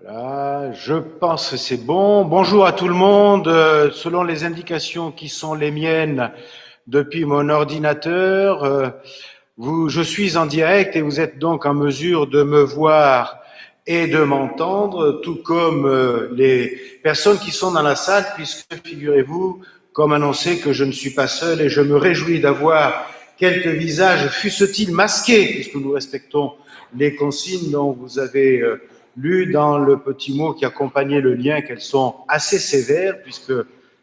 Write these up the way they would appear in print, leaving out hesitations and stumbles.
Voilà, je pense que c'est bon. Bonjour à tout le monde. Selon les indications qui sont les miennes depuis mon ordinateur, je suis en direct et vous êtes donc en mesure de me voir et de m'entendre, tout comme les personnes qui sont dans la salle, puisque figurez-vous, comme annoncé, que je ne suis pas seul et je me réjouis d'avoir quelques visages, fussent-ils masqués, puisque nous respectons les consignes dont vous avez lu dans le petit mot qui accompagnait le lien, qu'elles sont assez sévères, puisque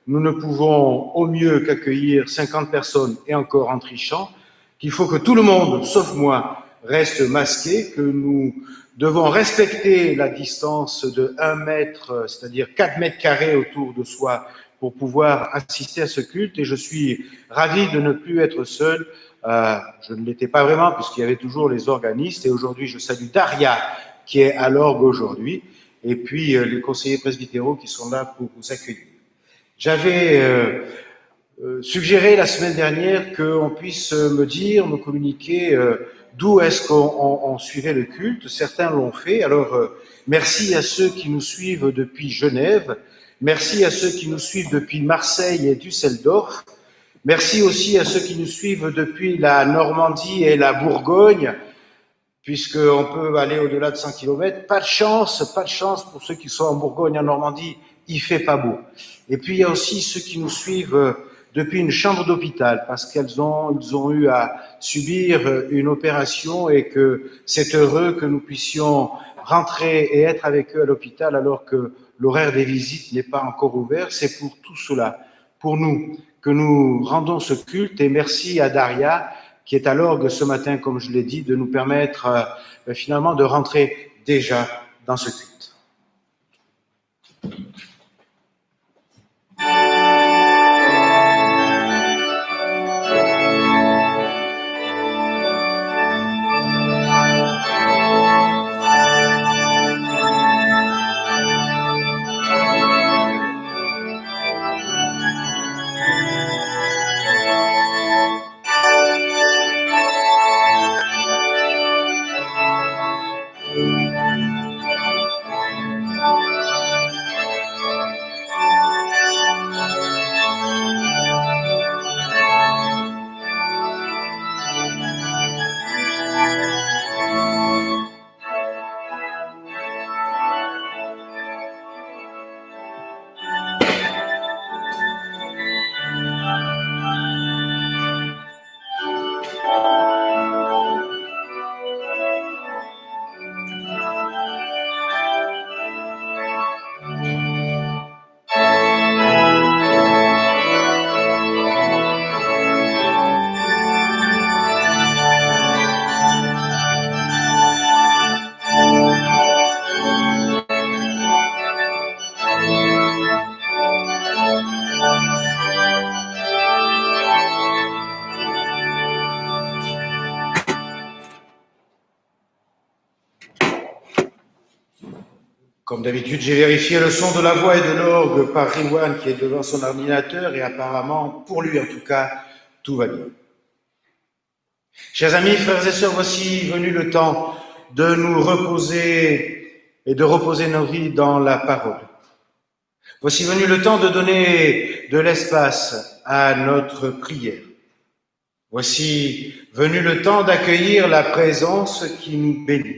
nous ne pouvons au mieux qu'accueillir 50 personnes et encore en trichant, qu'il faut que tout le monde, sauf moi, reste masqué, que nous devons respecter la distance de 1 mètre, c'est-à-dire 4 mètres carrés autour de soi pour pouvoir assister à ce culte. Et je suis ravi de ne plus être seul. Je ne l'étais pas vraiment puisqu'il y avait toujours les organistes. Et aujourd'hui, je salue Daria qui est à l'orgue aujourd'hui, et puis les conseillers presbytéraux qui sont là pour vous accueillir. J'avais suggéré la semaine dernière qu'on puisse me communiquer d'où est-ce qu'on suivait le culte. Certains l'ont fait. Alors, merci à ceux qui nous suivent depuis Genève. Merci à ceux qui nous suivent depuis Marseille et Düsseldorf. Merci aussi à ceux qui nous suivent depuis la Normandie et la Bourgogne, puisqu'on peut aller au-delà de 100 km. Pas de chance pour ceux qui sont en Bourgogne, en Normandie, il fait pas beau. Et puis, il y a aussi ceux qui nous suivent depuis une chambre d'hôpital, parce ils ont eu à subir une opération et que c'est heureux que nous puissions rentrer et être avec eux à l'hôpital alors que l'horaire des visites n'est pas encore ouvert. C'est pour tout cela, pour nous, que nous rendons ce culte, et merci à Daria, qui est à l'orgue ce matin, comme je l'ai dit, de nous permettre finalement de rentrer déjà dans ce culte. Comme d'habitude, j'ai vérifié le son de la voix et de l'orgue par Riwan qui est devant son ordinateur, et apparemment, pour lui en tout cas, tout va bien. Chers amis, frères et sœurs, voici venu le temps de nous reposer et de reposer nos vies dans la parole. Voici venu le temps de donner de l'espace à notre prière. Voici venu le temps d'accueillir la présence qui nous bénit.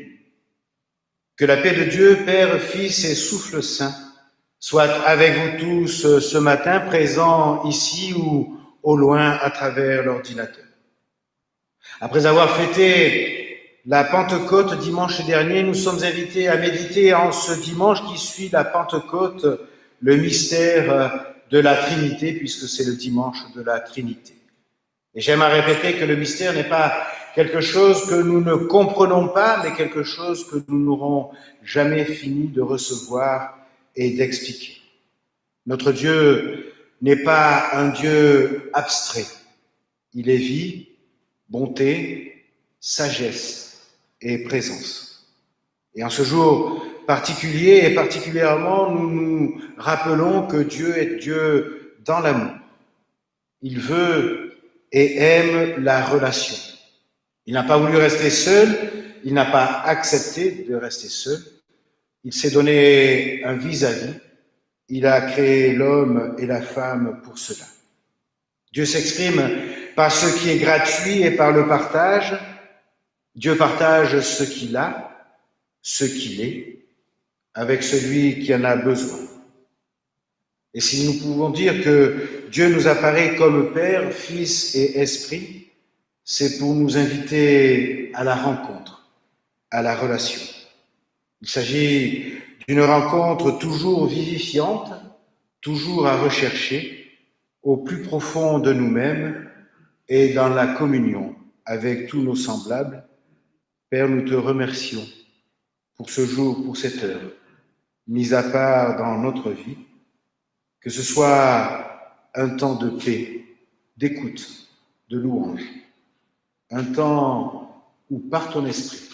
Que la paix de Dieu, Père, Fils et Souffle Saint soit avec vous tous ce matin, présents ici ou au loin à travers l'ordinateur. Après avoir fêté la Pentecôte dimanche dernier, nous sommes invités à méditer en ce dimanche qui suit la Pentecôte le mystère de la Trinité, puisque c'est le dimanche de la Trinité. Et j'aime à répéter que le mystère n'est pas quelque chose que nous ne comprenons pas, mais quelque chose que nous n'aurons jamais fini de recevoir et d'expliquer. Notre Dieu n'est pas un Dieu abstrait. Il est vie, bonté, sagesse et présence. Et en ce jour particulier et particulièrement, nous nous rappelons que Dieu est Dieu dans l'amour. Il veut et aime la relation. Il n'a pas voulu rester seul, il n'a pas accepté de rester seul, Il s'est donné un vis-à-vis. Il a créé l'homme et la femme pour cela. Dieu s'exprime par ce qui est gratuit et par le partage. Dieu partage ce qu'il a, ce qu'il est, avec celui qui en a besoin. Et si nous pouvons dire que Dieu nous apparaît comme Père, Fils et Esprit, c'est pour nous inviter à la rencontre, à la relation. Il s'agit d'une rencontre toujours vivifiante, toujours à rechercher, au plus profond de nous-mêmes et dans la communion avec tous nos semblables. Père, nous te remercions pour ce jour, pour cette heure, mise à part dans notre vie, que ce soit un temps de paix, d'écoute, de louange, un temps où, par ton esprit,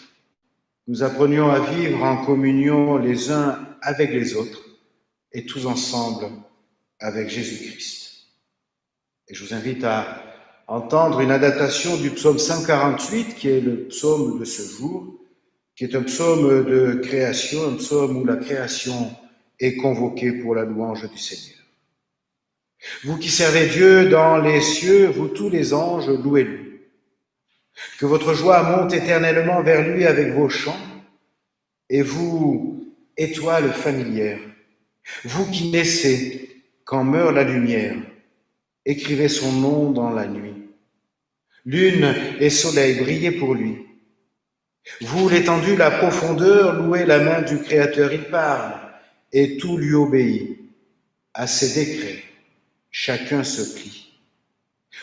nous apprenions à vivre en communion les uns avec les autres et tous ensemble avec Jésus-Christ. Et je vous invite à entendre une adaptation du psaume 148, qui est le psaume de ce jour, qui est un psaume de création, un psaume où la création est convoquée pour la louange du Seigneur. Vous qui servez Dieu dans les cieux, vous tous les anges, louez-le. Que votre joie monte éternellement vers lui avec vos chants, et vous, étoiles familières, vous qui naissez quand meurt la lumière, écrivez son nom dans la nuit. Lune et soleil, brillez pour lui. Vous, l'étendue, la profondeur, louez la main du Créateur, il parle, et tout lui obéit. À ses décrets, chacun se plie.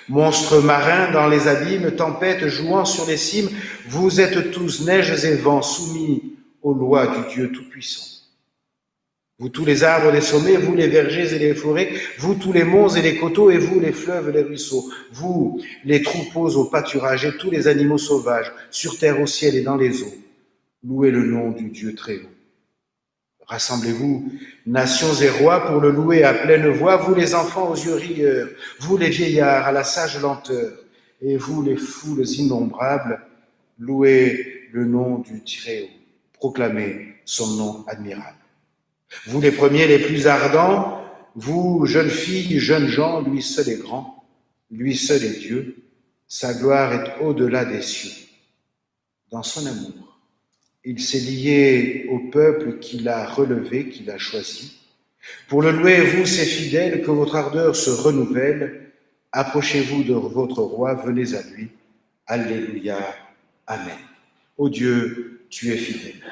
Monstres marins dans les abîmes, tempêtes jouant sur les cimes, vous êtes tous neiges et vents soumis aux lois du Dieu Tout-Puissant. Vous tous les arbres des sommets, vous les vergers et les forêts, vous tous les monts et les coteaux, et vous les fleuves et les ruisseaux, vous les troupeaux au pâturage et tous les animaux sauvages, sur terre, au ciel et dans les eaux. Louez le nom du Dieu très haut. Rassemblez-vous, nations et rois, pour le louer à pleine voix, vous les enfants aux yeux rieurs, vous les vieillards à la sage lenteur, et vous les foules innombrables, louez le nom du Très haut, proclamez son nom admirable. Vous les premiers les plus ardents, vous jeunes filles, jeunes gens, lui seul est grand, lui seul est Dieu, sa gloire est au-delà des cieux. Dans son amour, il s'est lié au peuple qu'il a relevé, qu'il a choisi. Pour le louer, vous, ses fidèles, que votre ardeur se renouvelle, approchez-vous de votre roi, venez à lui. Alléluia. Amen. Ô Dieu, tu es fidèle.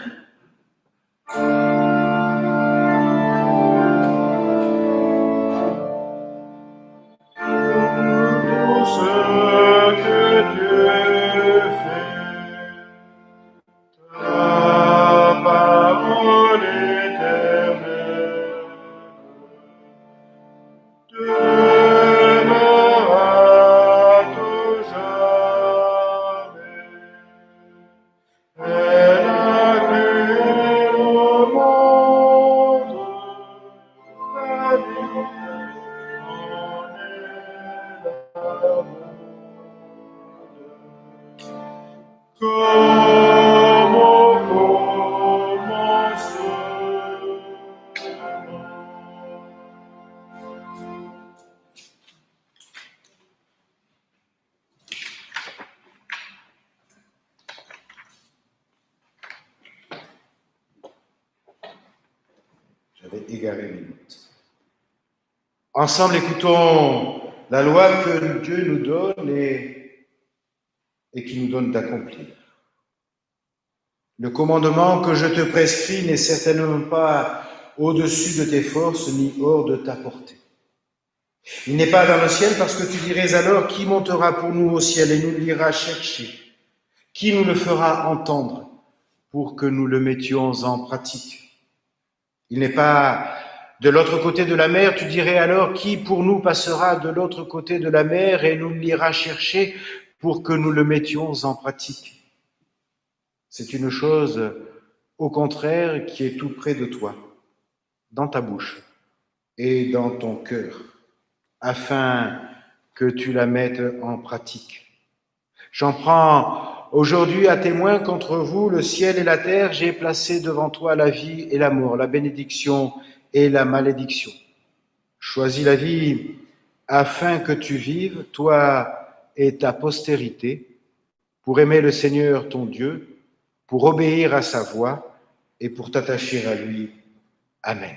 J'avais égaré mes notes. Ensemble, écoutons la loi que Dieu nous donne et qui nous donne d'accomplir. Le commandement que je te prescris n'est certainement pas au-dessus de tes forces ni hors de ta portée. Il n'est pas dans le ciel parce que tu dirais alors qui montera pour nous au ciel et nous l'ira chercher, qui nous le fera entendre pour que nous le mettions en pratique. Il n'est pas de l'autre côté de la mer, tu dirais alors qui pour nous passera de l'autre côté de la mer et nous l'ira chercher pour que nous le mettions en pratique. C'est une chose, au contraire, qui est tout près de toi, dans ta bouche et dans ton cœur, afin que tu la mettes en pratique. J'en prends Aujourd'hui, à témoin contre vous, le ciel et la terre, j'ai placé devant toi la vie et la mort, la bénédiction et la malédiction. Choisis la vie afin que tu vives, toi et ta postérité, pour aimer le Seigneur ton Dieu, pour obéir à sa voix et pour t'attacher à lui. Amen.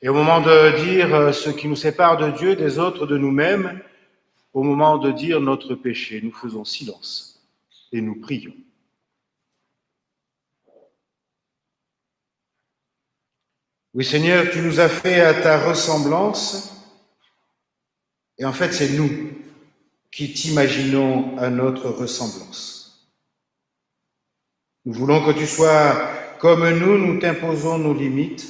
Et au moment de dire ce qui nous sépare de Dieu, des autres, de nous-mêmes, au moment de dire notre péché, nous faisons silence et nous prions. Oui, Seigneur, tu nous as fait à ta ressemblance, et en fait, c'est nous qui t'imaginons à notre ressemblance. Nous voulons que tu sois comme nous t'imposons nos limites.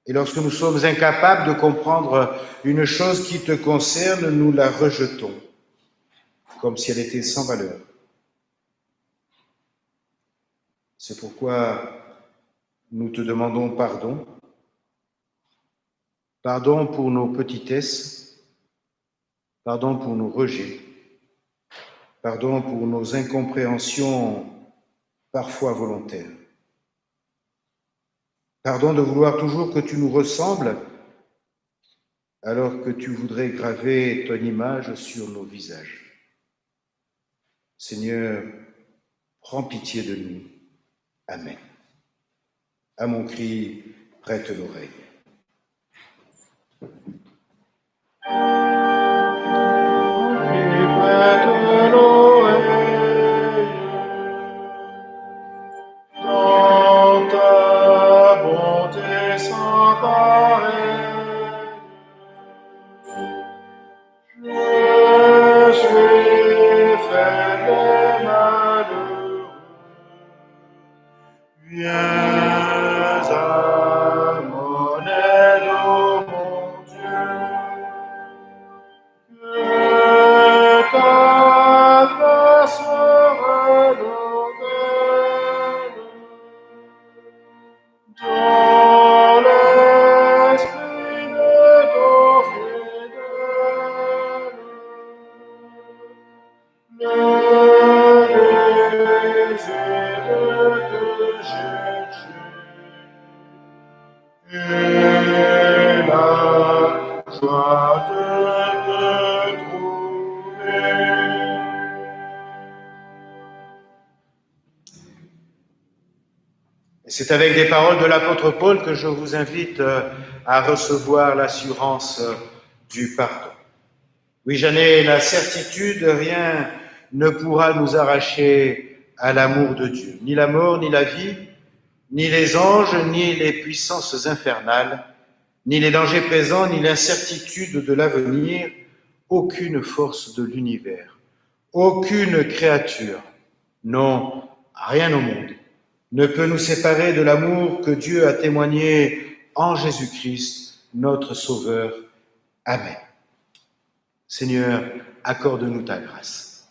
Et lorsque nous sommes incapables de comprendre une chose qui te concerne, nous la rejetons, comme si elle était sans valeur. C'est pourquoi nous te demandons pardon. Pardon pour nos petitesses, pardon pour nos rejets, pardon pour nos incompréhensions parfois volontaires. Pardon de vouloir toujours que tu nous ressembles alors que tu voudrais graver ton image sur nos visages. Seigneur, prends pitié de nous. Amen. À mon cri, prête l'oreille. C'est avec des paroles de l'apôtre Paul que je vous invite à recevoir l'assurance du pardon. Oui, j'en ai la certitude, rien ne pourra nous arracher à l'amour de Dieu. Ni la mort, ni la vie, ni les anges, ni les puissances infernales, ni les dangers présents, ni l'incertitude de l'avenir, aucune force de l'univers, aucune créature, non, rien au monde, ne peut nous séparer de l'amour que Dieu a témoigné en Jésus-Christ, notre Sauveur. Amen. Seigneur, accorde-nous ta grâce.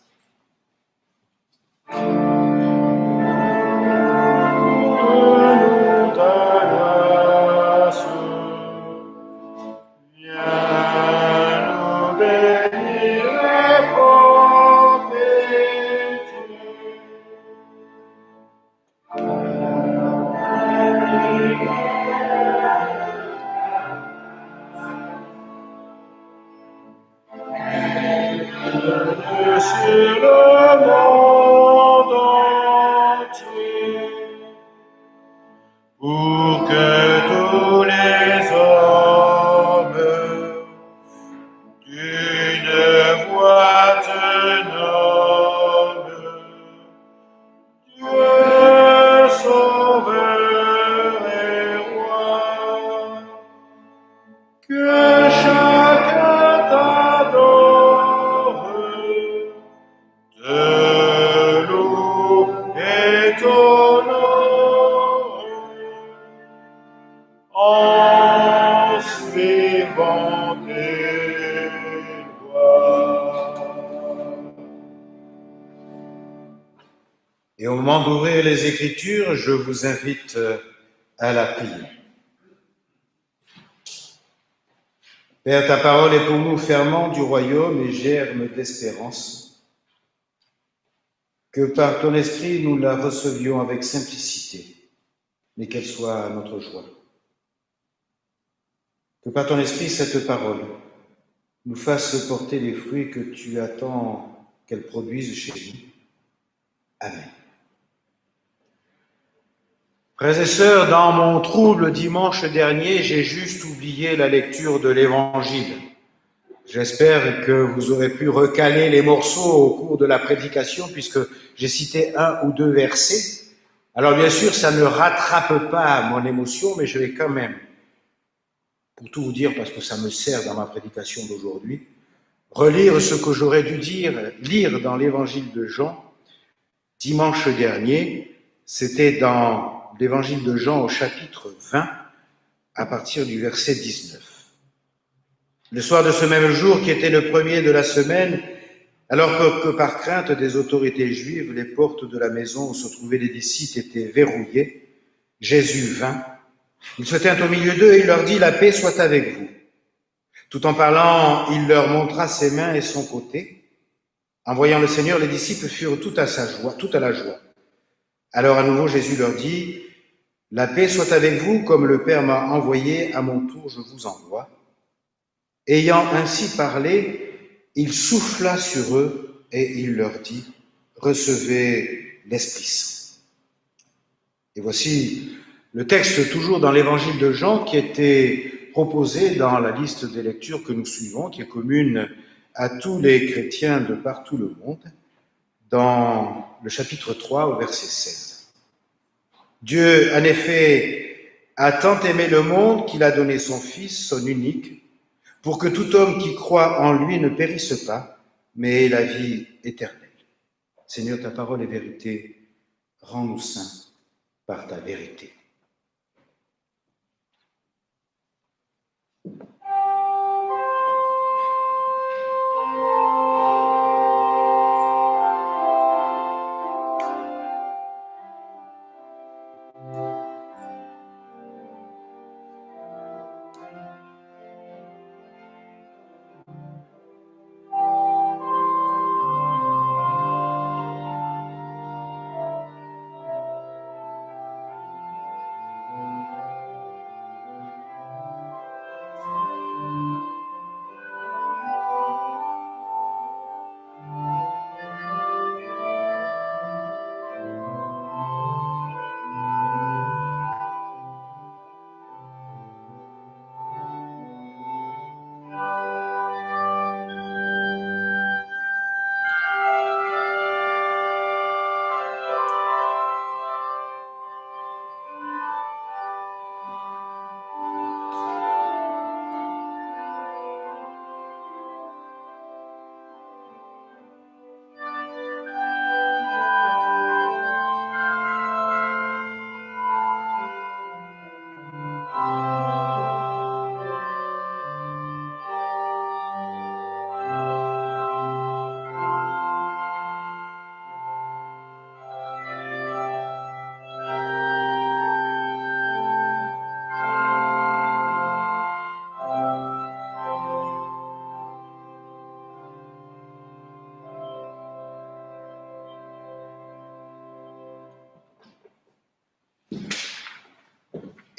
Sur le monde chacun t'adore, te loue et t'honore, en suivant tes lois. Et au moment d'ouvrir les Écritures, je vous invite à la prière. Père, ta parole est pour nous ferment du royaume et germe d'espérance. Que par ton esprit, nous la recevions avec simplicité, mais qu'elle soit notre joie. Que par ton esprit, cette parole nous fasse porter les fruits que tu attends qu'elle produise chez nous. Amen. Frères et sœurs, dans mon trouble dimanche dernier, j'ai juste oublié la lecture de l'Évangile. J'espère que vous aurez pu recaler les morceaux au cours de la prédication, puisque j'ai cité 1 ou 2 versets. Alors bien sûr, ça ne rattrape pas mon émotion, mais je vais quand même, pour tout vous dire, parce que ça me sert dans ma prédication d'aujourd'hui, relire ce que j'aurais dû lire dans l'Évangile de Jean dimanche dernier. C'était dans l'Évangile de Jean au chapitre 20, à partir du verset 19. Le soir de ce même jour, qui était le premier de la semaine, alors que par crainte des autorités juives, les portes de la maison où se trouvaient les disciples étaient verrouillées, Jésus vint. Il se tint au milieu d'eux et il leur dit « La paix soit avec vous ». Tout en parlant, il leur montra ses mains et son côté. En voyant le Seigneur, les disciples furent tout à la joie. Alors à nouveau, Jésus leur dit « La paix soit avec vous, comme le Père m'a envoyé, à mon tour je vous envoie. » Ayant ainsi parlé, il souffla sur eux et il leur dit « Recevez l'Esprit Saint ». Et voici le texte toujours dans l'Évangile de Jean qui était proposé dans la liste des lectures que nous suivons, qui est commune à tous les chrétiens de partout le monde, dans le chapitre 3 au verset 16. Dieu, en effet, a tant aimé le monde qu'il a donné son Fils, son unique, pour que tout homme qui croit en lui ne périsse pas, mais ait la vie éternelle. Seigneur, ta parole est vérité, rends-nous saints par ta vérité.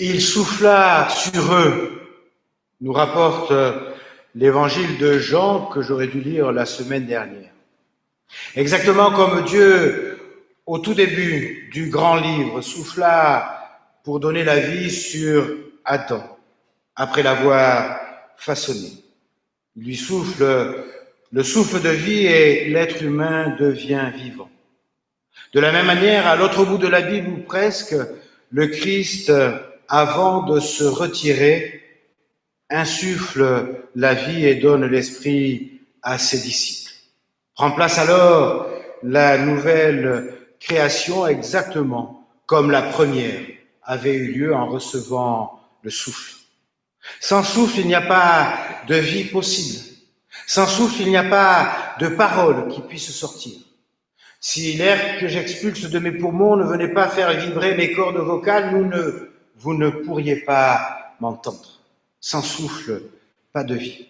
Il souffla sur eux, nous rapporte l'évangile de Jean que j'aurais dû lire la semaine dernière. Exactement comme Dieu, au tout début du grand livre, souffla pour donner la vie sur Adam, après l'avoir façonné. Il lui souffle le souffle de vie et l'être humain devient vivant. De la même manière, à l'autre bout de la Bible ou presque, le Christ, avant de se retirer, insuffle la vie et donne l'esprit à ses disciples. Prend place alors la nouvelle création exactement comme la première avait eu lieu en recevant le souffle. Sans souffle, il n'y a pas de vie possible. Sans souffle, il n'y a pas de parole qui puisse sortir. Si l'air que j'expulse de mes poumons ne venait pas faire vibrer mes cordes vocales, vous ne pourriez pas m'entendre. Sans souffle, pas de vie.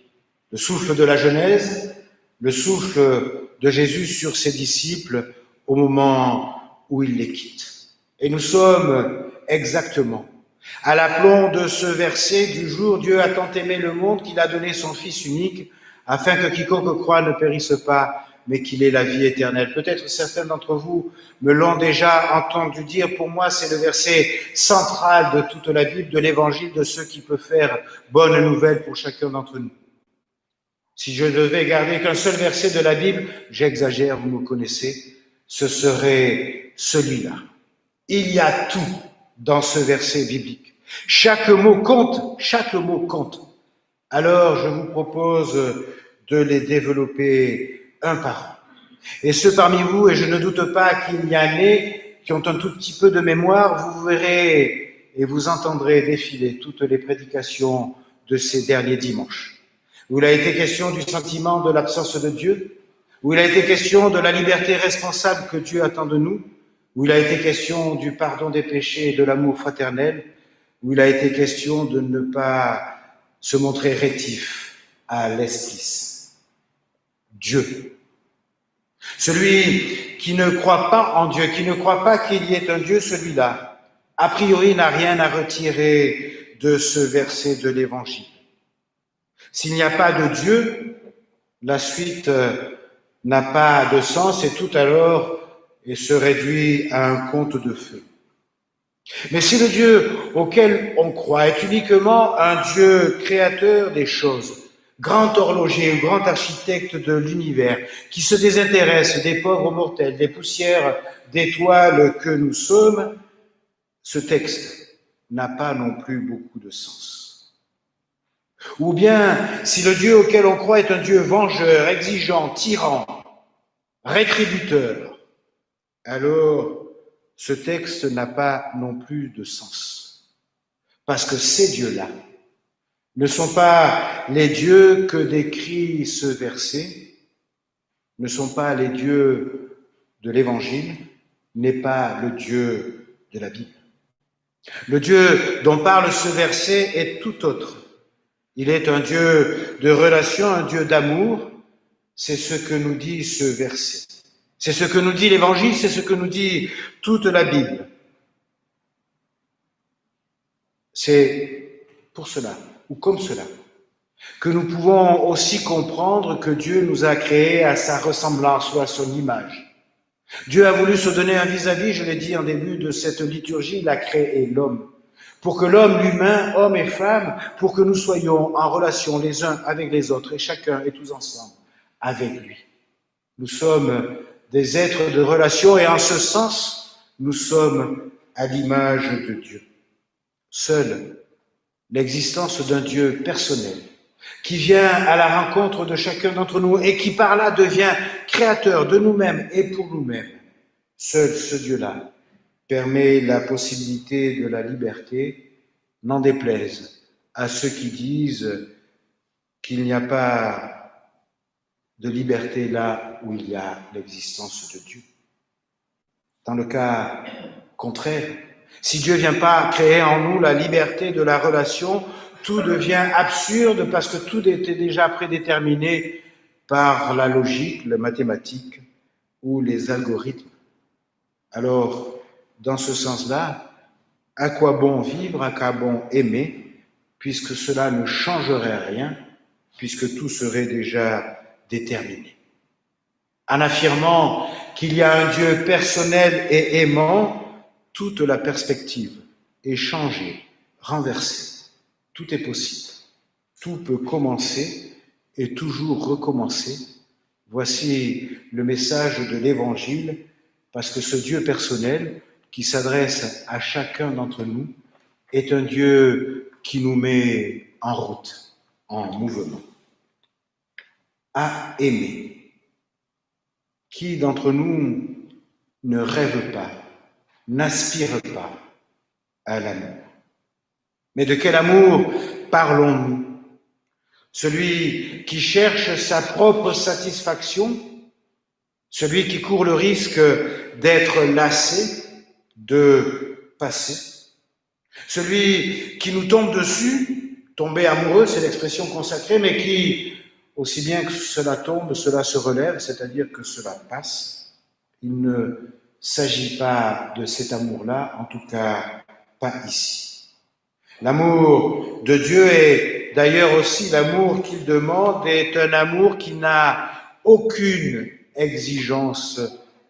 Le souffle de la Genèse, le souffle de Jésus sur ses disciples au moment où il les quitte. Et nous sommes exactement à l'aplomb de ce verset du jour. Dieu a tant aimé le monde qu'il a donné son Fils unique afin que quiconque croit ne périsse pas, mais qu'il ait la vie éternelle. Peut-être certains d'entre vous me l'ont déjà entendu dire. Pour moi, c'est le verset central de toute la Bible, de l'Évangile, de ce qui peut faire bonne nouvelle pour chacun d'entre nous. Si je devais garder qu'un seul verset de la Bible, j'exagère, vous me connaissez, ce serait celui-là. Il y a tout dans ce verset biblique. Chaque mot compte, chaque mot compte. Alors, je vous propose de les développer un par un. Et ceux parmi vous, et je ne doute pas qu'il y en ait, qui ont un tout petit peu de mémoire, vous verrez et vous entendrez défiler toutes les prédications de ces derniers dimanches, où il a été question du sentiment de l'absence de Dieu, où il a été question de la liberté responsable que Dieu attend de nous, où il a été question du pardon des péchés et de l'amour fraternel, où il a été question de ne pas se montrer rétif à l'esquisse. Dieu. Celui qui ne croit pas en Dieu, qui ne croit pas qu'il y ait un Dieu, celui-là, a priori n'a rien à retirer de ce verset de l'Évangile. S'il n'y a pas de Dieu, la suite n'a pas de sens et tout alors se réduit à un conte de fées. Mais si le Dieu auquel on croit est uniquement un Dieu créateur des choses, grand horloger, grand architecte de l'univers, qui se désintéresse des pauvres mortels, des poussières d'étoiles que nous sommes, ce texte n'a pas non plus beaucoup de sens. Ou bien, si le Dieu auquel on croit est un Dieu vengeur, exigeant, tyran, rétributeur, alors ce texte n'a pas non plus de sens. Parce que ces dieux-là ne sont pas les dieux que décrit ce verset, ne sont pas les dieux de l'Évangile, n'est pas le Dieu de la Bible. Le Dieu dont parle ce verset est tout autre. Il est un Dieu de relation, un Dieu d'amour. C'est ce que nous dit ce verset. C'est ce que nous dit l'Évangile, c'est ce que nous dit toute la Bible. C'est pour cela, ou comme cela, que nous pouvons aussi comprendre que Dieu nous a créés à sa ressemblance ou à son image. Dieu a voulu se donner un vis-à-vis, je l'ai dit en début de cette liturgie, il a créé l'homme. Pour que l'homme, l'humain, homme et femme, pour que nous soyons en relation les uns avec les autres et chacun et tous ensemble avec lui. Nous sommes des êtres de relation et en ce sens, nous sommes à l'image de Dieu. Seule l'existence d'un Dieu personnel qui vient à la rencontre de chacun d'entre nous et qui par là devient créateur de nous-mêmes et pour nous-mêmes. Seul ce Dieu-là permet la possibilité de la liberté, n'en déplaise à ceux qui disent qu'il n'y a pas de liberté là où il y a l'existence de Dieu. Dans le cas contraire, si Dieu ne vient pas créer en nous la liberté de la relation, tout devient absurde parce que tout était déjà prédéterminé par la logique, la mathématique ou les algorithmes. Alors, dans ce sens-là, à quoi bon vivre, à quoi bon aimer, puisque cela ne changerait rien, puisque tout serait déjà déterminé. En affirmant qu'il y a un Dieu personnel et aimant, toute la perspective est changée, renversée. Tout est possible. Tout peut commencer et toujours recommencer. Voici le message de l'Évangile, parce que ce Dieu personnel qui s'adresse à chacun d'entre nous est un Dieu qui nous met en route. en mouvement. À aimer. Qui d'entre nous ne rêve pas, n'aspire pas à l'amour? Mais de quel amour parlons-nous? Celui qui cherche sa propre satisfaction, celui qui court le risque d'être lassé, de passer, celui qui nous tombe dessus, tomber amoureux, c'est l'expression consacrée, mais qui, aussi bien que cela tombe, cela se relève, c'est-à-dire que cela passe. Il ne s'agit pas de cet amour-là, en tout cas pas ici. L'amour de Dieu est d'ailleurs aussi l'amour qu'il demande, est un amour qui n'a aucune exigence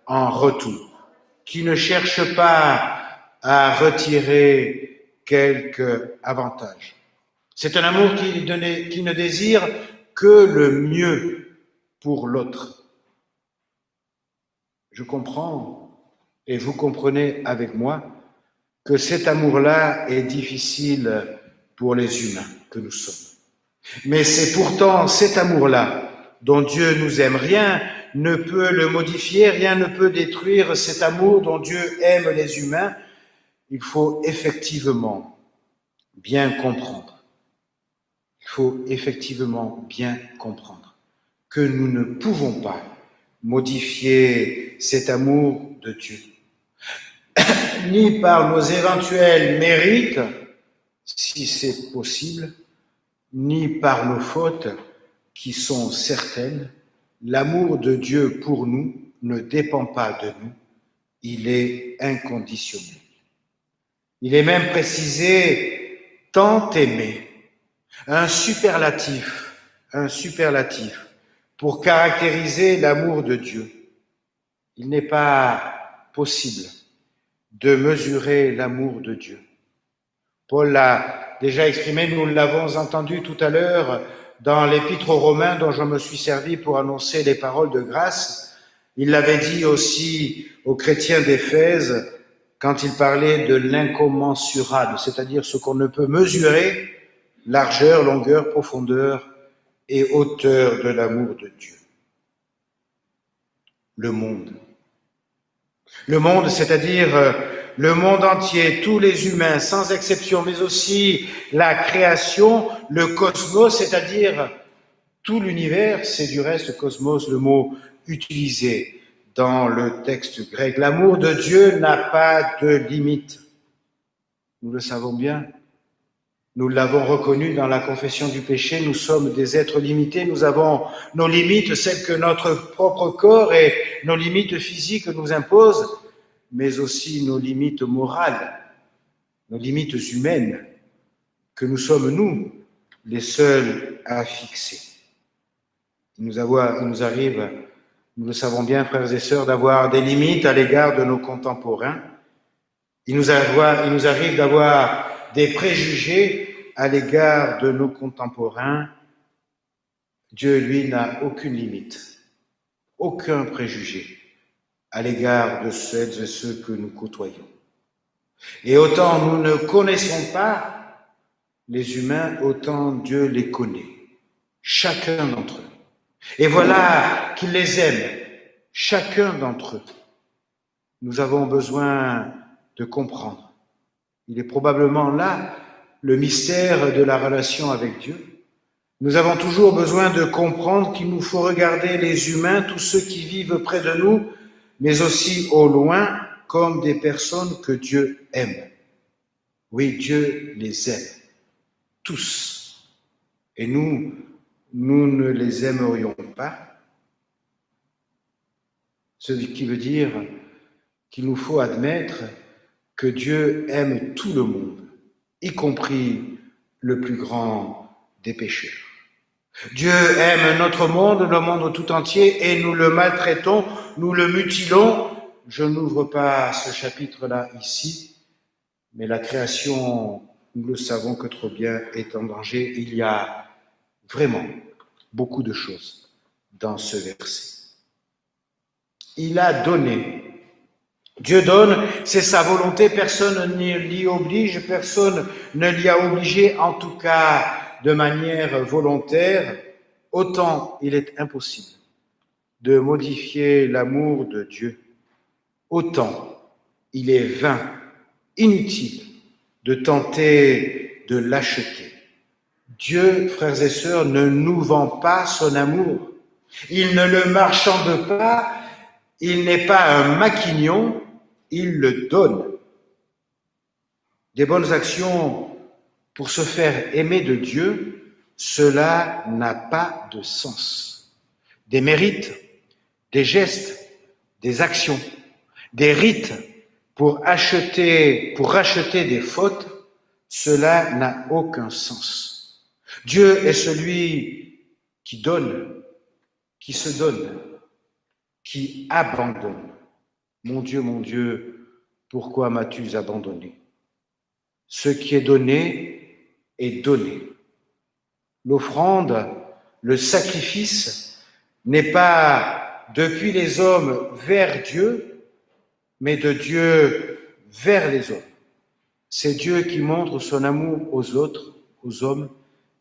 en retour, qui ne cherche pas à retirer quelque avantage. C'est un amour qui ne désire que le mieux pour l'autre. Je comprends, et vous comprenez avec moi, que cet amour-là est difficile pour les humains que nous sommes. Mais c'est pourtant cet amour-là dont Dieu nous aime. Rien ne peut le modifier, rien ne peut détruire cet amour dont Dieu aime les humains. Il faut effectivement bien comprendre. Il faut effectivement bien comprendre que nous ne pouvons pas modifier cet amour de Dieu. Ni par nos éventuels mérites, si c'est possible, ni par nos fautes qui sont certaines. L'amour de Dieu pour nous ne dépend pas de nous, il est inconditionnel. Il est même précisé tant aimé, un superlatif pour caractériser l'amour de Dieu. Il n'est pas possible de mesurer l'amour de Dieu. Paul l'a déjà exprimé, nous l'avons entendu tout à l'heure dans l'Épître aux Romains dont je me suis servi pour annoncer les paroles de grâce. Il l'avait dit aussi aux chrétiens d'Éphèse quand il parlait de l'incommensurable, c'est-à-dire ce qu'on ne peut mesurer, largeur, longueur, profondeur et hauteur de l'amour de Dieu. Le monde, c'est-à-dire le monde entier, tous les humains, sans exception, mais aussi la création, le cosmos, c'est-à-dire tout l'univers, c'est du reste cosmos, le mot utilisé dans le texte grec. L'amour de Dieu n'a pas de limite. Nous le savons bien. Nous l'avons reconnu dans la confession du péché, nous sommes des êtres limités, nous avons nos limites, celles que notre propre corps et nos limites physiques nous imposent, mais aussi nos limites morales, nos limites humaines, que nous sommes nous, les seuls à fixer. Il nous arrive, nous le savons bien, frères et sœurs, d'avoir des limites à l'égard de nos contemporains. Il nous arrive d'avoir des préjugés à l'égard de nos contemporains. Dieu, lui, n'a aucune limite, aucun préjugé à l'égard de celles et ceux que nous côtoyons. Et autant nous ne connaissons pas les humains, autant Dieu les connaît, chacun d'entre eux. Et voilà qu'il les aime, chacun d'entre eux. Nous avons besoin de comprendre. Il est probablement là le mystère de la relation avec Dieu. Nous avons toujours besoin de comprendre qu'il nous faut regarder les humains, tous ceux qui vivent près de nous, mais aussi au loin, comme des personnes que Dieu aime. Oui, Dieu les aime, tous. Et nous ne les aimerions pas. Ce qui veut dire qu'il nous faut admettre que Dieu aime tout le monde, y compris le plus grand des pécheurs. Dieu aime notre monde, le monde tout entier, et nous le maltraitons, nous le mutilons. Je n'ouvre pas ce chapitre-là ici, mais la création, nous le savons que trop bien, est en danger. Il y a vraiment beaucoup de choses dans ce verset. Il a donné. Dieu donne, c'est sa volonté, personne ne l'y oblige, personne ne l'y a obligé. En tout cas, de manière volontaire, autant il est impossible de modifier l'amour de Dieu, autant il est vain, inutile de tenter de l'acheter. Dieu, frères et sœurs, ne nous vend pas son amour. Il ne le marchande pas, il n'est pas un maquignon, il le donne. Des bonnes actions pour se faire aimer de Dieu, cela n'a pas de sens. Des mérites, des gestes, des actions, des rites pour racheter des fautes, cela n'a aucun sens. Dieu est celui qui donne, qui se donne, qui abandonne. Mon Dieu, pourquoi m'as-tu abandonné? Ce qui est donné est donné. L'offrande, le sacrifice n'est pas depuis les hommes vers Dieu, mais de Dieu vers les hommes. C'est Dieu qui montre son amour aux autres, aux hommes,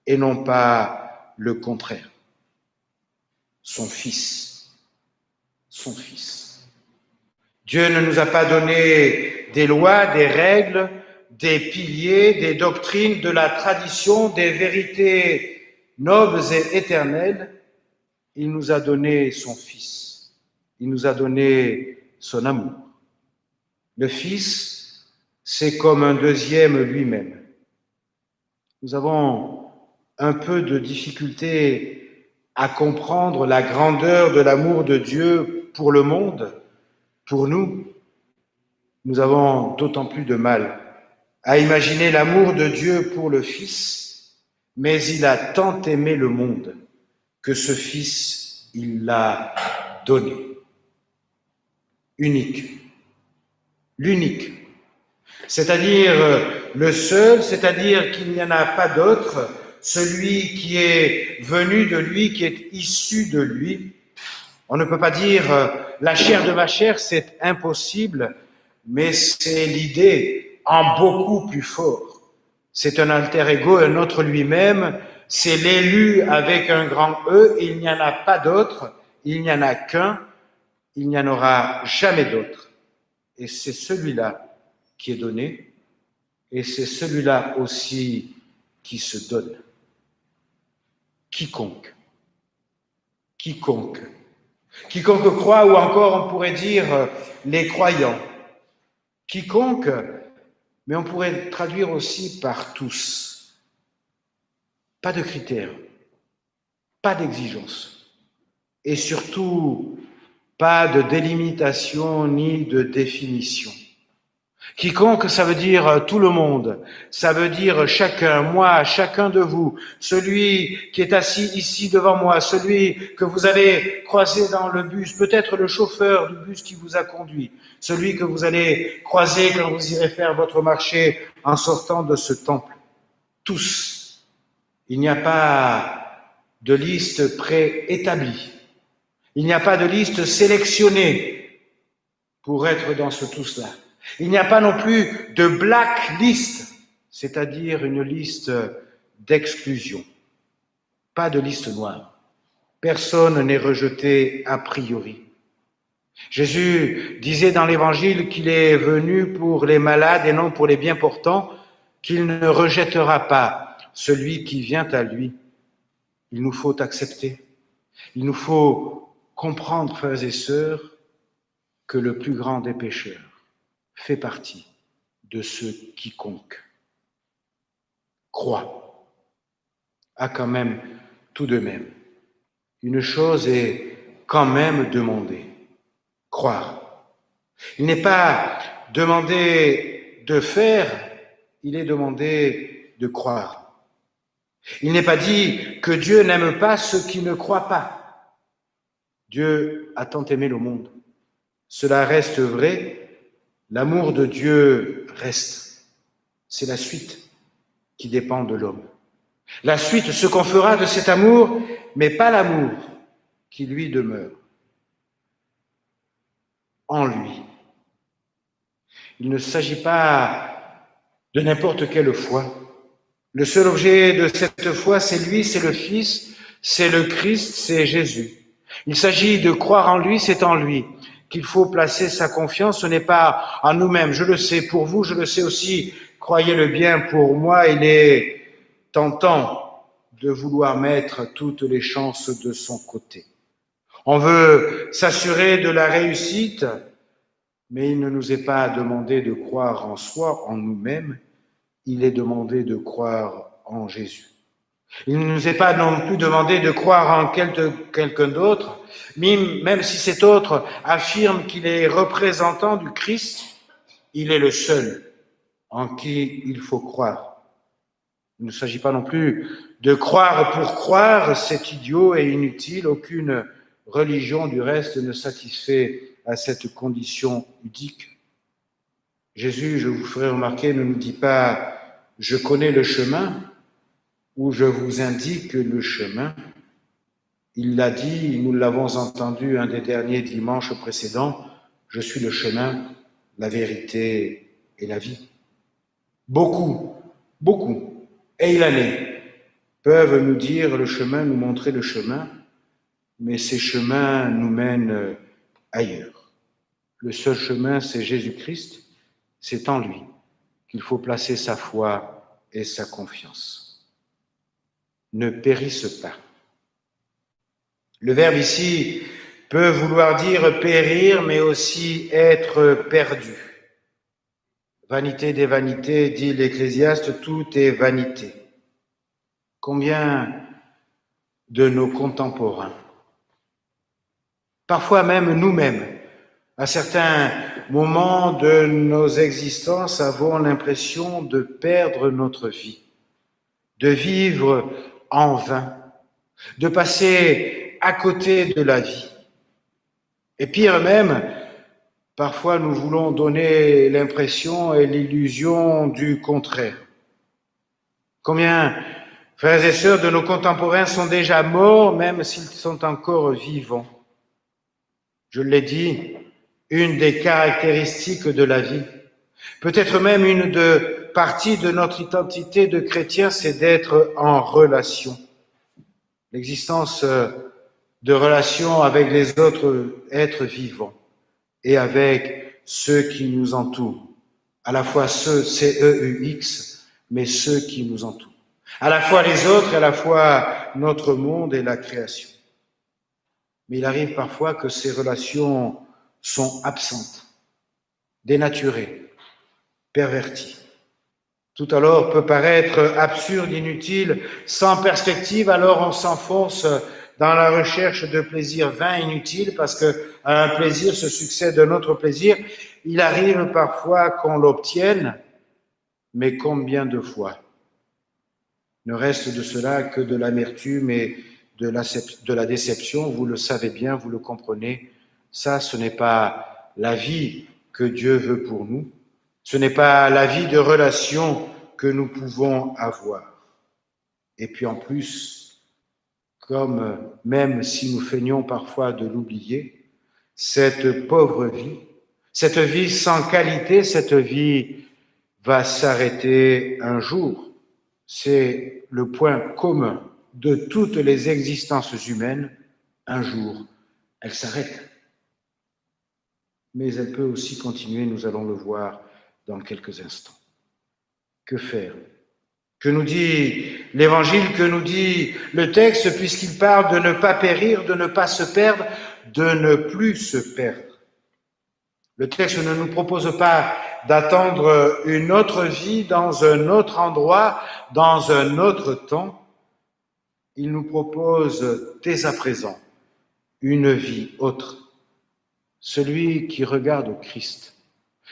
et non pas le contraire. Son Fils. Dieu ne nous a pas donné des lois, des règles, des piliers, des doctrines, de la tradition, des vérités nobles et éternelles. Il nous a donné son Fils. Il nous a donné son amour. Le Fils, c'est comme un deuxième lui-même. Nous avons un peu de difficulté à comprendre la grandeur de l'amour de Dieu pour le monde, pour nous. Nous avons d'autant plus de mal à imaginer l'amour de Dieu pour le Fils, mais il a tant aimé le monde que ce Fils, il l'a donné. Unique. L'unique. C'est-à-dire le seul, c'est-à-dire qu'il n'y en a pas d'autre, celui qui est venu de lui, qui est issu de lui. On ne peut pas dire la chair de ma chair, c'est impossible, mais c'est l'idée en beaucoup plus fort. C'est un alter ego, un autre lui-même, c'est l'élu avec un grand E, il n'y en a pas d'autre, il n'y en a qu'un, il n'y en aura jamais d'autre. Et c'est celui-là qui est donné, et c'est celui-là aussi qui se donne. Quiconque croit, ou encore on pourrait dire les croyants. Quiconque, mais on pourrait traduire aussi par tous. Pas de critères, pas d'exigence, et surtout pas de délimitation ni de définition. Quiconque, ça veut dire tout le monde, ça veut dire chacun, moi, chacun de vous, celui qui est assis ici devant moi, celui que vous allez croiser dans le bus, peut-être le chauffeur du bus qui vous a conduit, celui que vous allez croiser quand vous irez faire votre marché en sortant de ce temple. Tous. Il n'y a pas de liste préétablie. Il n'y a pas de liste sélectionnée pour être dans ce tous-là. Il n'y a pas non plus de blacklist, c'est-à-dire une liste d'exclusion. Pas de liste noire. Personne n'est rejeté a priori. Jésus disait dans l'Évangile qu'il est venu pour les malades et non pour les bien portants, qu'il ne rejettera pas celui qui vient à lui. Il nous faut accepter. Il nous faut comprendre, frères et sœurs, que le plus grand des pécheurs fait partie de ceux quiconque croit. A quand même, tout de même, une chose est quand même demandée, croire. Il n'est pas demandé de faire, il est demandé de croire. Il n'est pas dit que Dieu n'aime pas ceux qui ne croient pas. Dieu a tant aimé le monde. Cela reste vrai. L'amour de Dieu reste. C'est la suite qui dépend de l'homme. La suite, ce qu'on fera de cet amour, mais pas l'amour qui lui demeure en lui. Il ne s'agit pas de n'importe quelle foi. Le seul objet de cette foi, c'est lui, c'est le Fils, c'est le Christ, c'est Jésus. Il s'agit de croire en lui, c'est en lui qu'il faut placer sa confiance. Ce n'est pas en nous-mêmes. Je le sais pour vous, je le sais aussi. Croyez-le bien pour moi, il est tentant de vouloir mettre toutes les chances de son côté. On veut s'assurer de la réussite, mais il ne nous est pas demandé de croire en soi, en nous-mêmes. Il est demandé de croire en Jésus. Il ne nous est pas non plus demandé de croire en quelqu'un d'autre, même si cet autre affirme qu'il est représentant du Christ, il est le seul en qui il faut croire. Il ne s'agit pas non plus de croire pour croire, c'est idiot et inutile. Aucune religion, du reste, ne satisfait à cette condition ludique. Jésus, je vous ferai remarquer, ne nous dit pas « je connais le chemin » ou « je vous indique le chemin ». Il l'a dit, nous l'avons entendu un des derniers dimanches précédents, « je suis le chemin, la vérité et la vie ». Beaucoup, et il en est, peuvent nous dire le chemin, nous montrer le chemin, mais ces chemins nous mènent ailleurs. Le seul chemin, c'est Jésus-Christ, c'est en lui qu'il faut placer sa foi et sa confiance. Ne périsse pas. Le verbe ici peut vouloir dire périr, mais aussi être perdu. Vanité des vanités, dit l'Ecclésiaste, tout est vanité. Combien de nos contemporains, parfois même nous-mêmes, à certains moments de nos existences, avons l'impression de perdre notre vie, de vivre en vain, de passer à côté de la vie. Et pire même, parfois nous voulons donner l'impression et l'illusion du contraire. Combien, frères et sœurs, de nos contemporains sont déjà morts, même s'ils sont encore vivants. Je l'ai dit, une des caractéristiques de la vie, peut-être même une partie de notre identité de chrétien, c'est d'être en relation. L'existence de relations avec les autres êtres vivants et avec ceux qui nous entourent, à la fois ceux, C-E-U-X, mais ceux qui nous entourent. À la fois les autres, à la fois notre monde et la création. Mais il arrive parfois que ces relations sont absentes, dénaturées, perverties. Tout alors peut paraître absurde, inutile, sans perspective, alors on s'enfonce dans la recherche de plaisirs vains, inutiles, parce qu'à un plaisir se succède un autre plaisir. Il arrive parfois qu'on l'obtienne, mais combien de fois ne reste de cela que de l'amertume et de la déception, vous le savez bien, vous le comprenez, ça ce n'est pas la vie que Dieu veut pour nous, ce n'est pas la vie de relation que nous pouvons avoir. Et puis en plus, comme même si nous feignons parfois de l'oublier, cette pauvre vie, cette vie sans qualité, cette vie va s'arrêter un jour. C'est le point commun de toutes les existences humaines. Un jour, elle s'arrête. Mais elle peut aussi continuer, nous allons le voir dans quelques instants. Que faire? Que nous dit l'Évangile, que nous dit le texte, puisqu'il parle de ne pas périr, de ne pas se perdre, de ne plus se perdre. Le texte ne nous propose pas d'attendre une autre vie dans un autre endroit, dans un autre temps. Il nous propose dès à présent une vie autre. Celui qui regarde au Christ,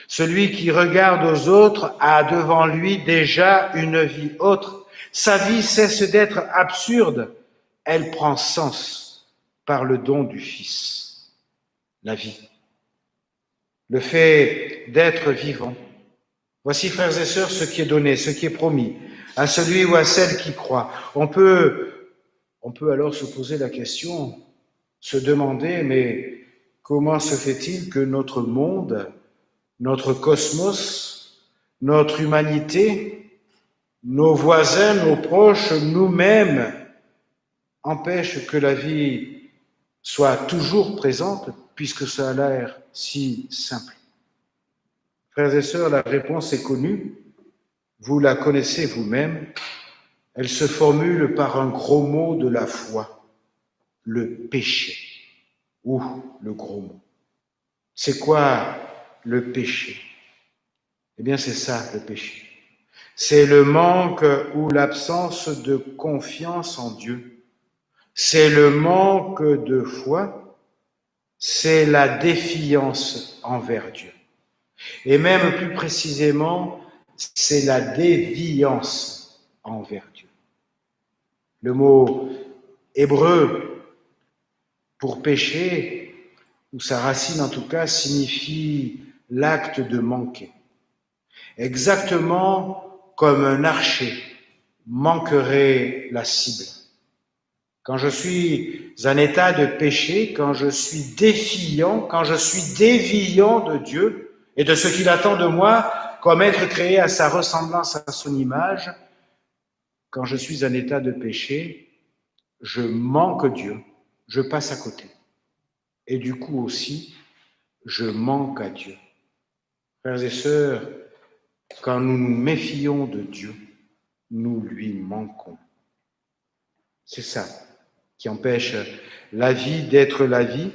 celui qui regarde aux autres a devant lui déjà une vie autre. Sa vie cesse d'être absurde, elle prend sens par le don du Fils. La vie, le fait d'être vivant. Voici, frères et sœurs, ce qui est donné, ce qui est promis à celui ou à celle qui croit. On peut alors se poser la question, se demander, mais comment se fait-il que notre monde, notre cosmos, notre humanité nos voisins, nos proches, nous-mêmes, empêchent que la vie soit toujours présente, puisque ça a l'air si simple. Frères et sœurs, la réponse est connue, vous la connaissez vous-même, elle se formule par un gros mot de la foi, le péché, ou le gros mot. C'est quoi le péché? Eh bien, c'est ça, le péché. C'est le manque ou l'absence de confiance en Dieu. C'est le manque de foi. C'est la défiance envers Dieu. Et même plus précisément, c'est la déviance envers Dieu. Le mot hébreu pour péché, ou sa racine en tout cas, signifie l'acte de manquer. Exactement comme un archer manquerait la cible. Quand je suis en état de péché, quand je suis défiant, quand je suis déviant de Dieu et de ce qu'il attend de moi comme être créé à sa ressemblance, à son image, quand je suis en état de péché, je manque Dieu, je passe à côté. Et du coup aussi, je manque à Dieu. Frères et sœurs, quand nous nous méfions de Dieu, nous lui manquons. C'est ça qui empêche la vie d'être la vie,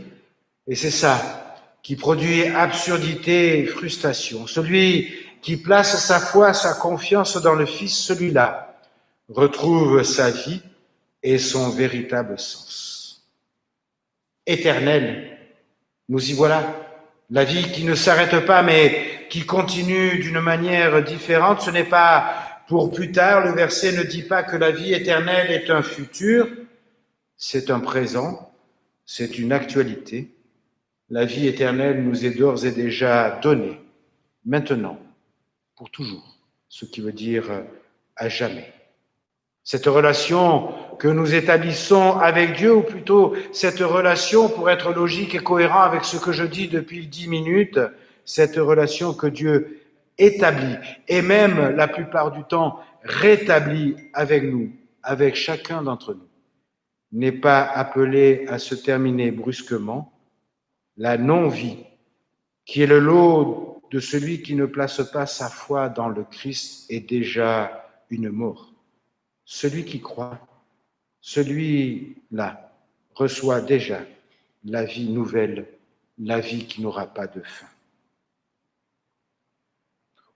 et c'est ça qui produit absurdité et frustration. Celui qui place sa foi, sa confiance dans le Fils, celui-là retrouve sa vie et son véritable sens. Éternel, nous y voilà. La vie qui ne s'arrête pas, mais qui continue d'une manière différente. Ce n'est pas pour plus tard. Le verset ne dit pas que la vie éternelle est un futur. C'est un présent. C'est une actualité. La vie éternelle nous est d'ores et déjà donnée. Maintenant. Pour toujours. Ce qui veut dire à jamais. Cette relation que nous établissons avec Dieu, ou plutôt cette relation, pour être logique et cohérent avec ce que je dis depuis 10 minutes, cette relation que Dieu établit, et même la plupart du temps rétablit avec nous, avec chacun d'entre nous, n'est pas appelée à se terminer brusquement. La non-vie, qui est le lot de celui qui ne place pas sa foi dans le Christ, est déjà une mort. Celui qui croit, celui-là reçoit déjà la vie nouvelle, la vie qui n'aura pas de fin.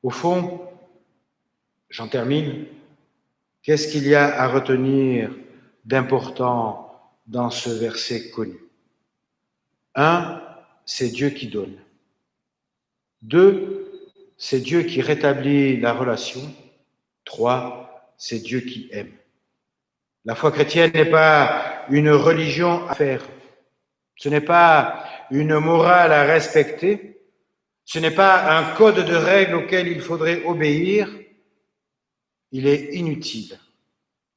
Au fond, j'en termine, qu'est-ce qu'il y a à retenir d'important dans ce verset connu? 1, c'est Dieu qui donne. 2, c'est Dieu qui rétablit la relation. 3, c'est Dieu qui aime. La foi chrétienne n'est pas une religion à faire. Ce n'est pas une morale à respecter. Ce n'est pas un code de règles auquel il faudrait obéir. Il est inutile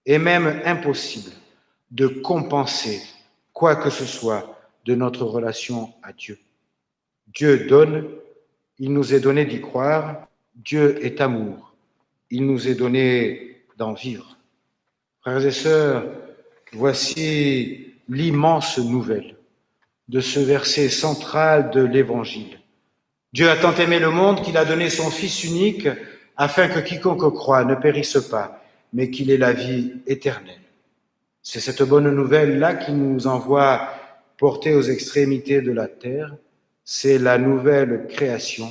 et même impossible de compenser quoi que ce soit de notre relation à Dieu. Dieu donne, il nous est donné d'y croire. Dieu est amour, il nous est donné d'en vivre. Frères et sœurs, voici l'immense nouvelle de ce verset central de l'Évangile. Dieu a tant aimé le monde qu'il a donné son Fils unique afin que quiconque croit ne périsse pas, mais qu'il ait la vie éternelle. C'est cette bonne nouvelle-là qui nous envoie porter aux extrémités de la terre. C'est la nouvelle création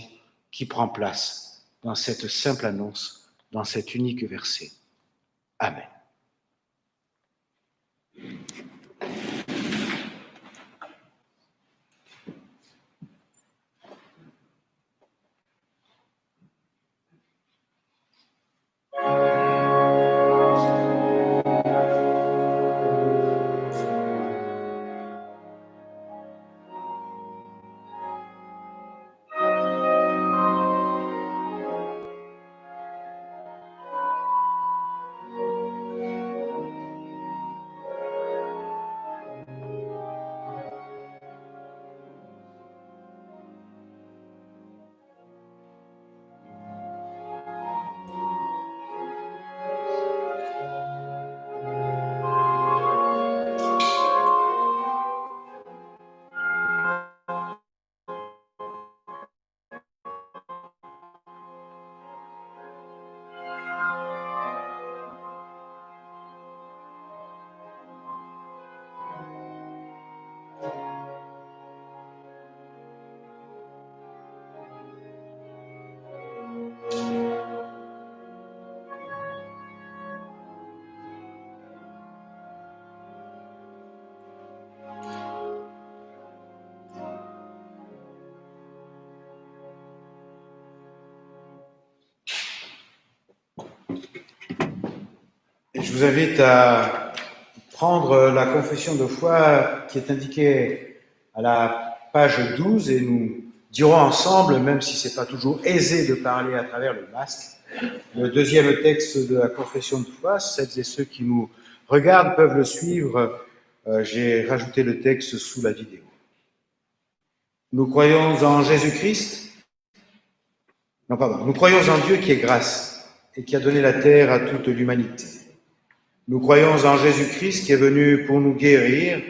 qui prend place dans cette simple annonce, dans cet unique verset. Amen. Je vous invite à prendre la confession de foi qui est indiquée à la page 12 et nous dirons ensemble, même si ce n'est pas toujours aisé de parler à travers le masque, le deuxième texte de la confession de foi. Celles et ceux qui nous regardent peuvent le suivre. J'ai rajouté le texte sous la vidéo. Nous croyons en Jésus-Christ. Non, pardon. Nous croyons en Dieu qui est grâce et qui a donné la terre à toute l'humanité. Nous croyons en Jésus-Christ qui est venu pour nous guérir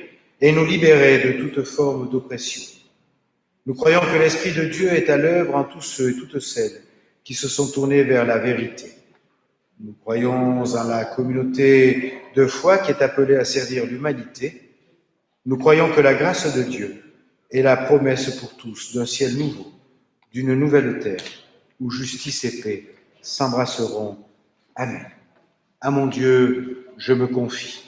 et nous libérer de toute forme d'oppression. Nous croyons que l'Esprit de Dieu est à l'œuvre en tous ceux et toutes celles qui se sont tournés vers la vérité. Nous croyons en la communauté de foi qui est appelée à servir l'humanité. Nous croyons que la grâce de Dieu est la promesse pour tous d'un ciel nouveau, d'une nouvelle terre, où justice et paix s'embrasseront. Amen. À mon Dieu, je me confie.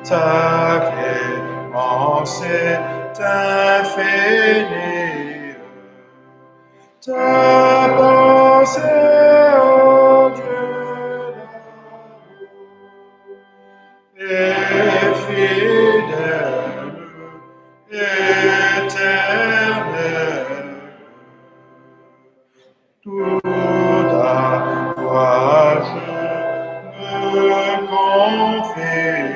Ta clémence est infinie, ta pensée, ô Dieu est fidèle, éternelle. Tout à toi je me confie.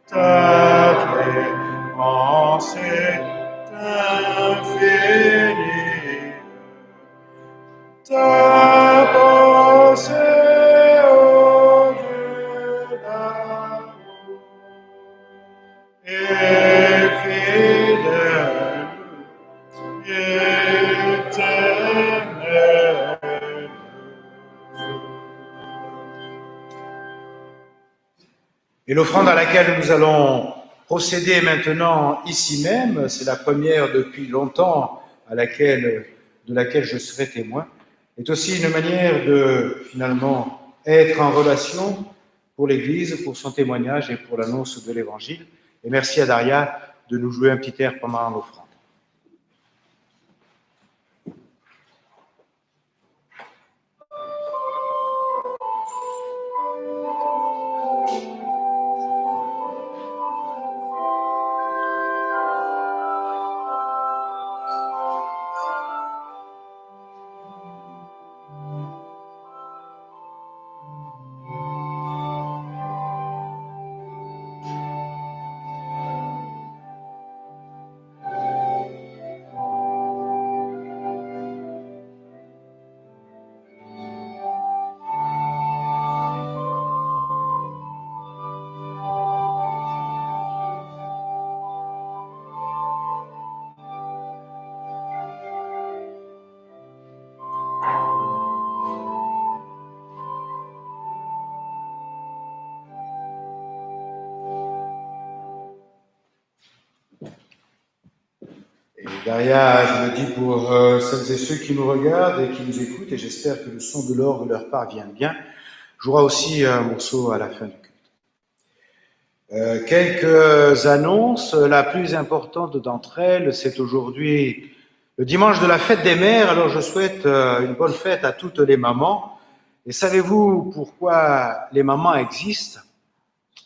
Ta clémence est infinie, ta pensée, ô Dieu d'amour, est fidèle, éternelle. Et l'offrande à laquelle nous allons procéder maintenant ici même, c'est la première depuis longtemps de laquelle je serai témoin, est aussi une manière de finalement être en relation pour l'Église, pour son témoignage et pour l'annonce de l'Évangile. Et merci à Daria de nous jouer un petit air pendant l'offrande. Daria, je le dis pour celles et ceux qui nous regardent et qui nous écoutent, et j'espère que le son de l'orgue leur parvient bien, jouera aussi un morceau à la fin du culte. Quelques annonces. La plus importante d'entre elles, c'est aujourd'hui le dimanche de la fête des mères. Alors je souhaite une bonne fête à toutes les mamans. Et savez-vous pourquoi les mamans existent ?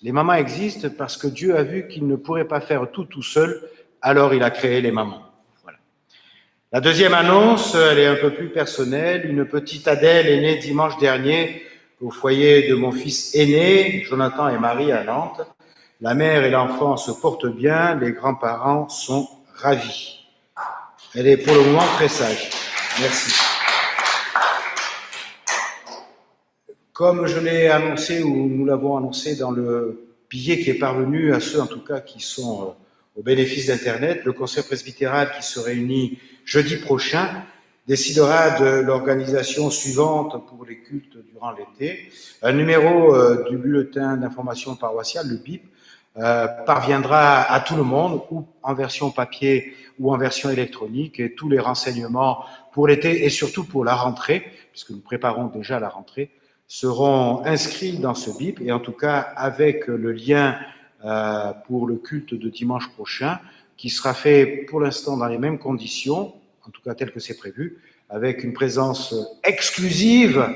Les mamans existent parce que Dieu a vu qu'il ne pourrait pas faire tout seul, alors il a créé les mamans. Voilà. La deuxième annonce, elle est un peu plus personnelle. Une petite Adèle est née dimanche dernier au foyer de mon fils aîné, Jonathan et Marie à Nantes. La mère et l'enfant se portent bien, les grands-parents sont ravis. Elle est pour le moment très sage. Merci. Comme je l'ai annoncé, ou nous l'avons annoncé dans le billet qui est parvenu à ceux en tout cas qui sont au bénéfice d'Internet, le conseil presbytéral qui se réunit jeudi prochain décidera de l'organisation suivante pour les cultes durant l'été. Un numéro du bulletin d'information paroissiale, le BIP, parviendra à tout le monde, ou en version papier ou en version électronique, et tous les renseignements pour l'été et surtout pour la rentrée, puisque nous préparons déjà la rentrée, seront inscrits dans ce BIP, et en tout cas avec le lien pour le culte de dimanche prochain, qui sera fait pour l'instant dans les mêmes conditions, en tout cas tel que c'est prévu, avec une présence exclusive,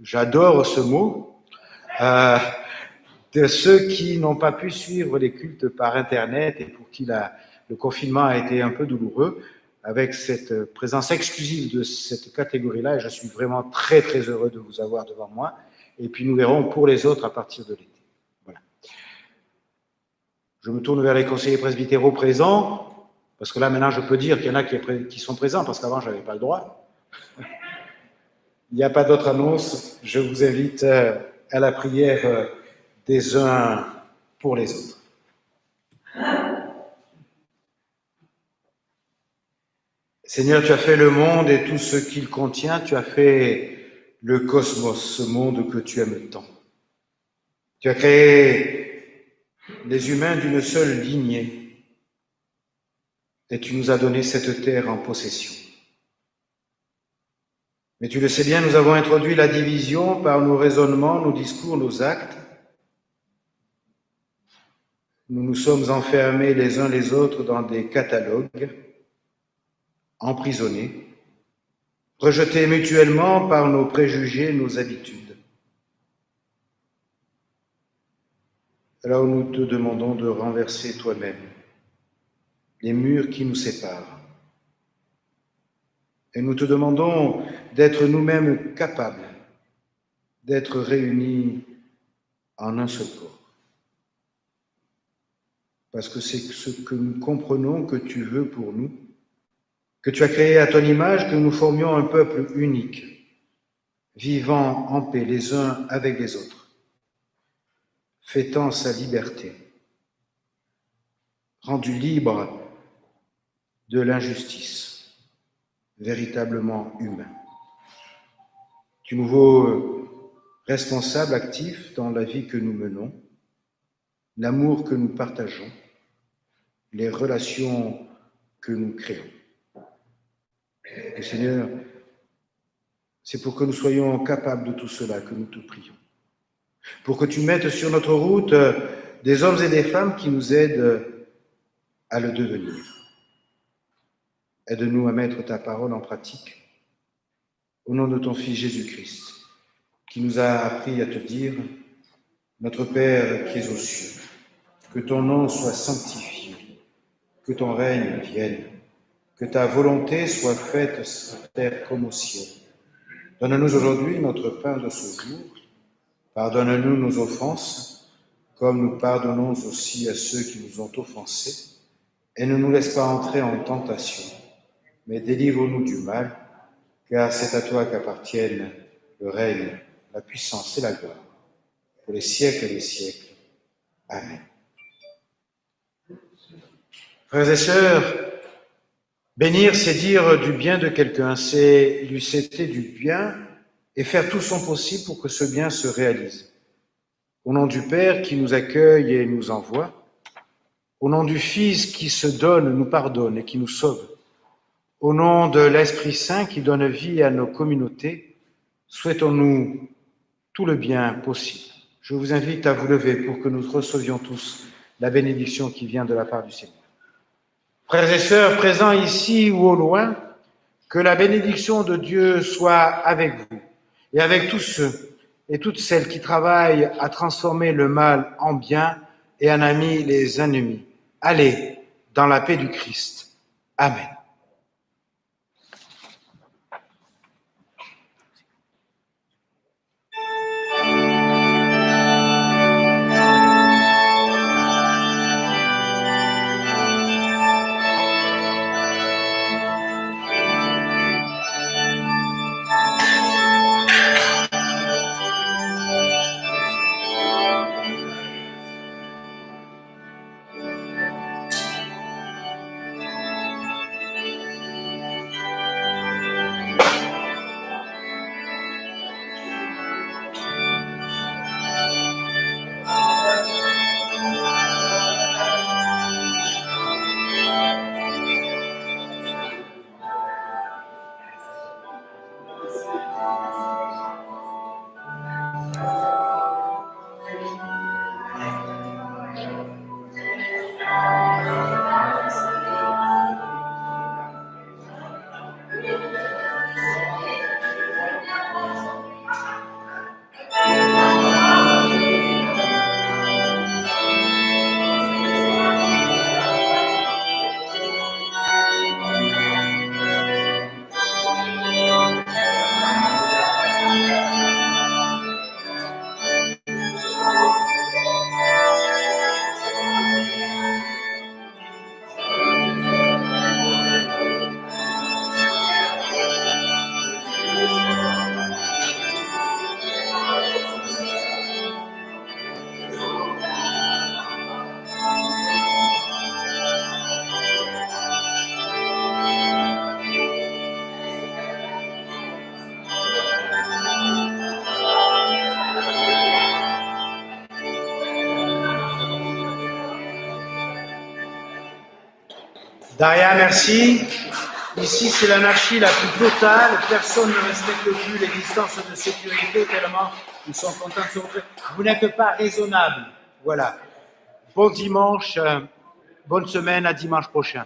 j'adore ce mot, de ceux qui n'ont pas pu suivre les cultes par Internet et pour qui le confinement a été un peu douloureux, avec cette présence exclusive de cette catégorie-là, et je suis vraiment très très heureux de vous avoir devant moi, et puis nous verrons pour les autres à partir de l'été. Voilà. Je me tourne vers les conseillers presbytéraux présents, parce que là maintenant je peux dire qu'il y en a qui sont présents, parce qu'avant je n'avais pas le droit. Il n'y a pas d'autre annonce, je vous invite à la prière des uns pour les autres. Seigneur, tu as fait le monde et tout ce qu'il contient, tu as fait le cosmos, ce monde que tu aimes tant. Tu as créé les humains d'une seule lignée et tu nous as donné cette terre en possession. Mais tu le sais bien, nous avons introduit la division par nos raisonnements, nos discours, nos actes. Nous nous sommes enfermés les uns les autres dans des catalogues, emprisonnés, rejetés mutuellement par nos préjugés, nos habitudes. Alors nous te demandons de renverser toi-même les murs qui nous séparent. Et nous te demandons d'être nous-mêmes capables d'être réunis en un seul corps. Parce que c'est ce que nous comprenons que tu veux pour nous, que tu as créé à ton image, que nous formions un peuple unique, vivant en paix les uns avec les autres, fêtant sa liberté, rendu libre de l'injustice, véritablement humain. Tu nous veux responsable, actif dans la vie que nous menons, l'amour que nous partageons, les relations que nous créons. Et Seigneur, c'est pour que nous soyons capables de tout cela que nous te prions. Pour que tu mettes sur notre route des hommes et des femmes qui nous aident à le devenir. Aide-nous à mettre ta parole en pratique. Au nom de ton Fils Jésus-Christ, qui nous a appris à te dire, notre Père qui es aux cieux, que ton nom soit sanctifié, que ton règne vienne, que ta volonté soit faite sur terre comme au ciel. Donne-nous aujourd'hui notre pain de ce jour. Pardonne-nous nos offenses, comme nous pardonnons aussi à ceux qui nous ont offensés. Et ne nous laisse pas entrer en tentation, mais délivre-nous du mal, car c'est à toi qu'appartiennent le règne, la puissance et la gloire, pour les siècles des siècles. Amen. Frères et sœurs, bénir, c'est dire du bien de quelqu'un, c'est lui souhaiter du bien et faire tout son possible pour que ce bien se réalise. Au nom du Père qui nous accueille et nous envoie, au nom du Fils qui se donne, nous pardonne et qui nous sauve, au nom de l'Esprit Saint qui donne vie à nos communautés, souhaitons-nous tout le bien possible. Je vous invite à vous lever pour que nous recevions tous la bénédiction qui vient de la part du Seigneur. Frères et sœurs présents ici ou au loin, que la bénédiction de Dieu soit avec vous et avec tous ceux et toutes celles qui travaillent à transformer le mal en bien et en amis les ennemis. Allez dans la paix du Christ. Amen. Daria, merci. Ici, c'est l'anarchie la plus totale. Personne ne respecte plus les distances de sécurité tellement ils sont contents de se retrouver. Vous n'êtes pas raisonnable. Voilà. Bon dimanche, bonne semaine, à dimanche prochain.